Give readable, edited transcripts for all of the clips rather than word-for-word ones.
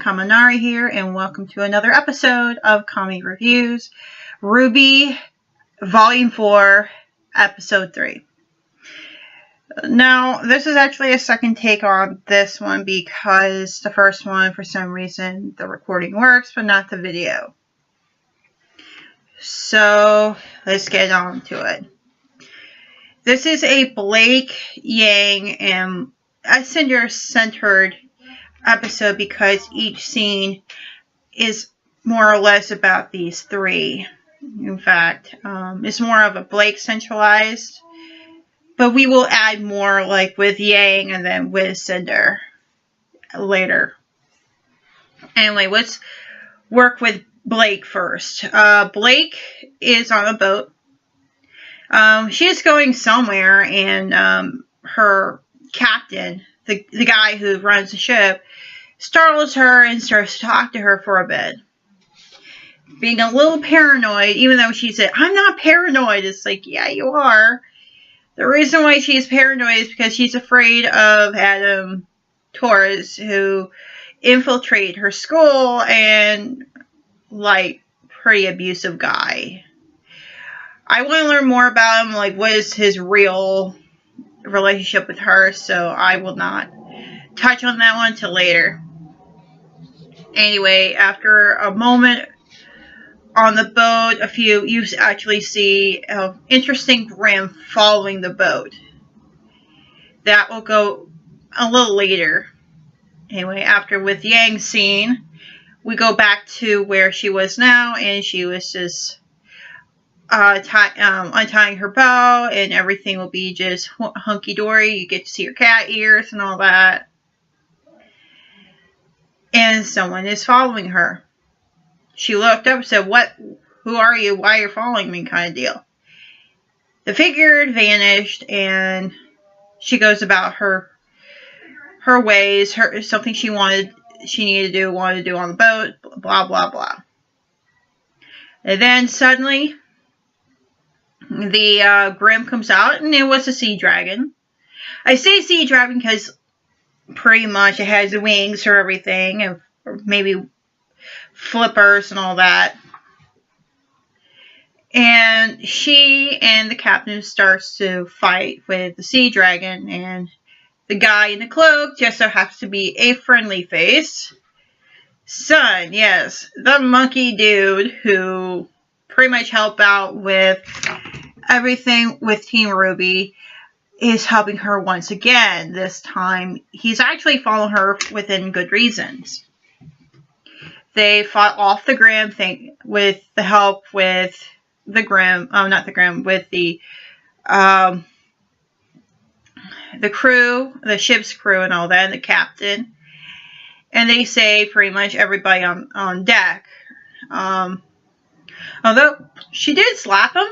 Kaminari here, and welcome to another episode of Kami Reviews, RWBY, Volume 4, Episode 3. Now, this is actually a second take on this one because the first one, for some reason, the recording works, but not the video. So, let's get on to it. This is a Blake, Yang, and Cinder-centered episode because each scene is more or less about these three. In fact, it's more of a Blake centralized, but we will add more like with Yang and then with Cinder later. Anyway, let's work with Blake first. Blake is on a boat. She is going somewhere, and her captain, the guy who runs the ship, startles her and starts to talk to her for a bit. Being a little paranoid, even though she said, "I'm not paranoid," it's like, yeah, you are. The reason why she's paranoid is because she's afraid of Adam Torres, who infiltrated her school and, like, pretty abusive guy. I want to learn more about him, like, what is his real relationship with her, so I will not touch on that one till later. Anyway, after a moment on the boat, you actually see an interesting Grim following the boat. That will go a little later. Anyway, after with Yang's scene, we go back to where she was now, and she was just untying her bow, and everything will be just hunky-dory. You get to see her cat ears and all that. And someone is following her. She looked up and said, "What? Who are you? Why are you following me?" kind of deal. The figure vanished, and she goes about her ways, something she wanted to do on the boat, blah, blah, blah. And then suddenly, the Grim comes out, and it was a sea dragon. I say sea dragon because pretty much it has wings or everything, or maybe flippers and all that. And she and the captain starts to fight with the sea dragon, and the guy in the cloak just so happens to be a friendly face. Sun, yes, the monkey dude who pretty much helped out with everything with Team RWBY, is helping her once again. This time, he's actually following her within good reasons. They fought off the Grim thing with the help with the Grim, not the Grim, with the crew, the ship's crew and all that, and the captain. And they say pretty much everybody on deck. Although she did slap him.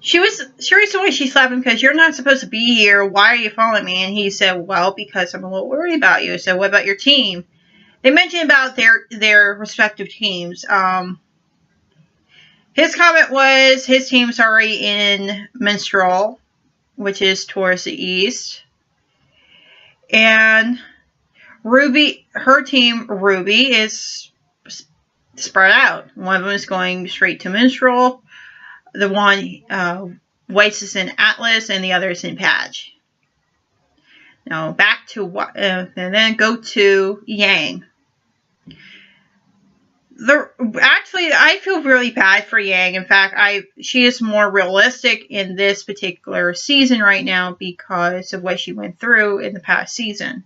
She recently she slapped him because you're not supposed to be here. Why are you following me? And he said, "Well, because I'm a little worried about you." I said, "What about your team?" They mentioned about their respective teams. His comment was his team's already in Minstrel, which is towards the east. And RWBY, her team, RWBY, is spread out. One of them is going straight to Minstrel. The one, Weiss is in Atlas, and the other is in Patch. Now, back to, and then go to Yang. Actually, I feel really bad for Yang. In fact, she is more realistic in this particular season right now because of what she went through in the past season.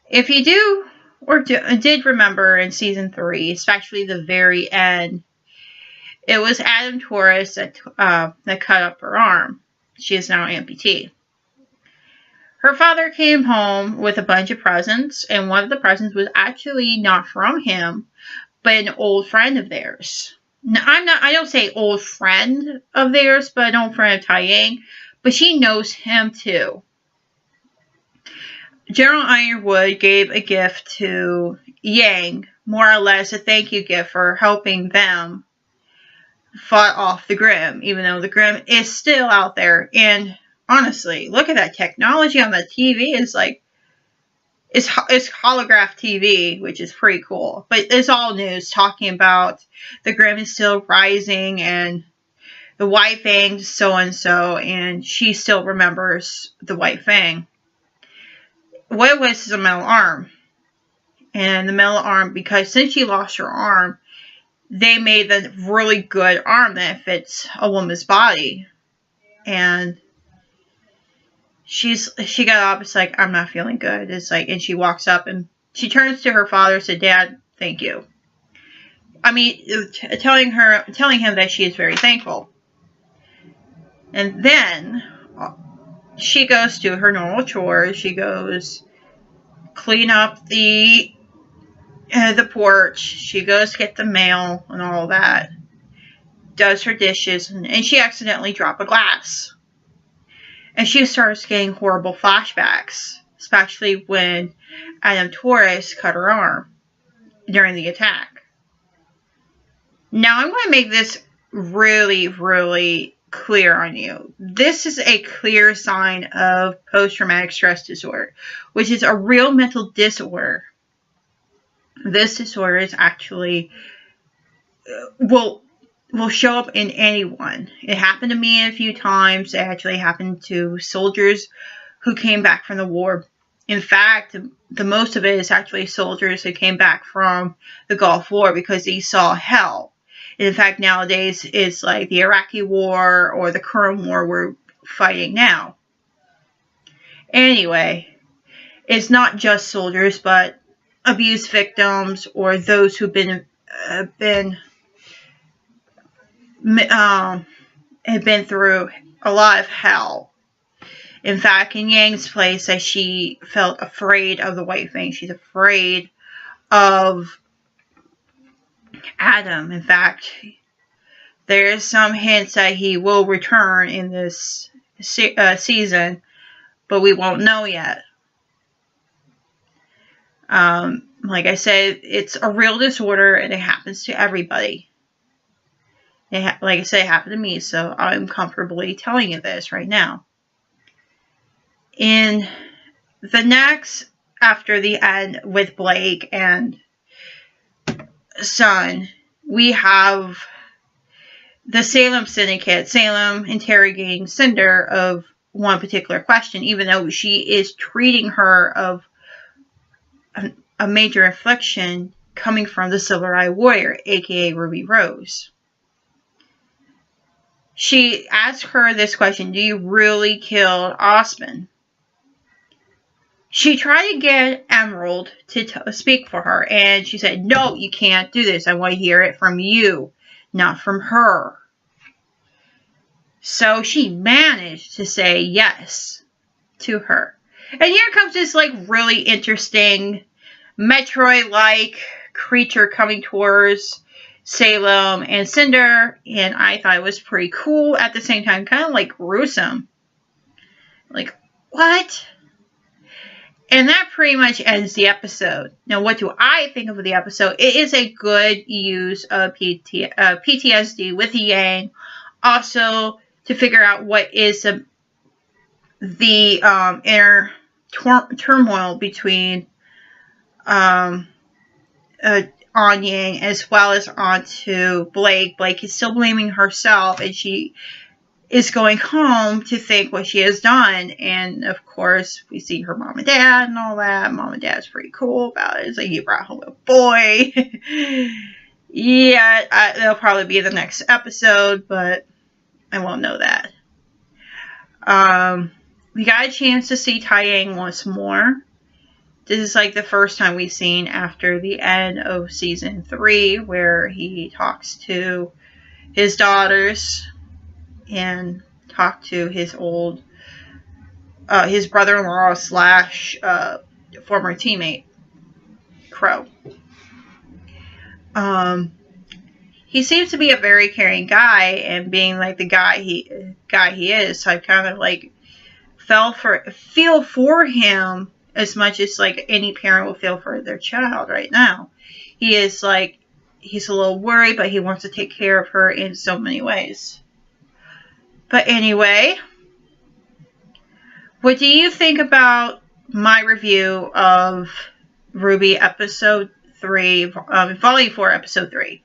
If you do, or did remember in season 3, especially the very end, it was Adam Torres that cut up her arm. She is now amputee. Her father came home with a bunch of presents, and one of the presents was actually not from him, but an old friend of theirs. Now, I don't say old friend of theirs, but an old friend of Tai Yang, but she knows him too. General Ironwood gave a gift to Yang, more or less a thank you gift for helping them fought off the Grim, even though the Grim is still out there. And honestly, look at that technology on the TV. It's like, it's holograph TV, which is pretty cool. But it's all news talking about the Grim is still rising and the White Fang so-and-so, and she still remembers the White Fang. What it was is a metal arm. And the metal arm, because since she lost her arm, they made the really good arm that fits a woman's body. And she got up, it's like, I'm not feeling good. It's like, and she walks up and she turns to her father and said, Dad, thank you. I mean, telling him that she is very thankful. And then she goes to her normal chores. She goes clean up the porch. She goes get the mail and all that. Does her dishes, and she accidentally dropped a glass. And she starts getting horrible flashbacks, especially when Adam Torres cut her arm during the attack. Now, I'm going to make this really, really clear on you. This is a clear sign of post-traumatic stress disorder, which is a real mental disorder. This disorder is actually will show up in anyone. It happened to me a few times. It actually happened to soldiers who came back from the war. In fact, the most of it is actually soldiers who came back from the Gulf War because they saw hell. And in fact, nowadays, it's like the Iraqi war or the current war we're fighting now. Anyway, it's not just soldiers, but abuse victims or those who've been through a lot of hell. In fact, in Yang's place, that she felt afraid of the White Fang. She's afraid of Adam. In fact, there's some hints that he will return in this season, but we won't know yet. Like I said, it's a real disorder and it happens to everybody. Like I said, it happened to me, so I'm comfortably telling you this right now. In the next, after the end with Blake and Son, we have the Salem Syndicate, Salem interrogating Cinder of one particular question, even though she is treating her of a major affliction coming from the Silver Eye Warrior, aka Ruby Rose. She asked her this question, do you really kill Osmond? She tried to get Emerald to speak for her, and she said, no, you can't do this. I want to hear it from you, not from her. So she managed to say yes to her. And here comes this like really interesting Metroid-like creature coming towards Salem and Cinder, and I thought it was pretty cool at the same time, kind of like gruesome. Like, what? And that pretty much ends the episode. Now, what do I think of the episode? It is a good use of PTSD with Yang. Also, to figure out what is the inner turmoil between on Yang as well as onto Blake. Blake is still blaming herself, and she is going home to think what she has done. And of course, we see her mom and dad and all that. Mom and dad's pretty cool about it. It's like, you brought home a boy. Yeah, it'll probably be the next episode, but I won't know that. We got a chance to see Tai Yang once more. This is like the first time we've seen after the end of season 3, where he talks to his daughters and talk to his old, his brother-in-law slash former teammate, Crow. He seems to be a very caring guy, and being like the guy he is, so I kind of like feel for him as much as like any parent will feel for their child right now. He is like, he's a little worried, but he wants to take care of her in so many ways. But anyway, what do you think about my review of RWBY episode 3, volume 4, episode 3.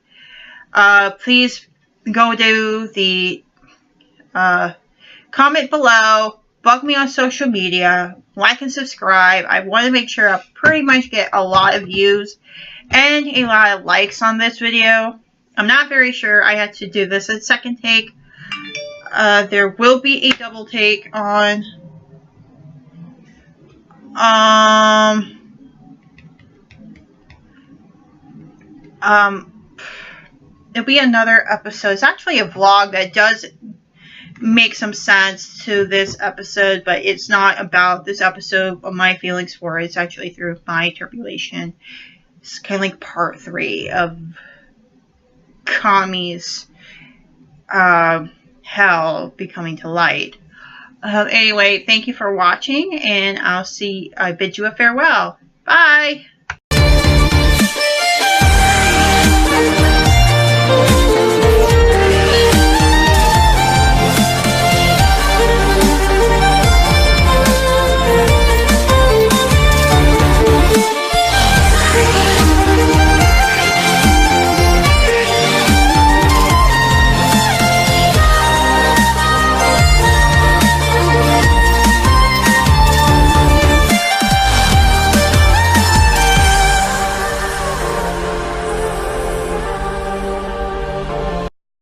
Please go to the comment below, bug me on social media, like and subscribe. I want to make sure I pretty much get a lot of views and a lot of likes on this video. I'm not very sure. I had to do this a second take. There will be a double take on it'll be another episode. It's actually a vlog that does make some sense to this episode, but it's not about this episode of my feelings for it. It's actually through my tribulation. It's kind of like part 3 of Kami's hell becoming to light. Anyway, thank you for watching, and I bid you a farewell. Bye!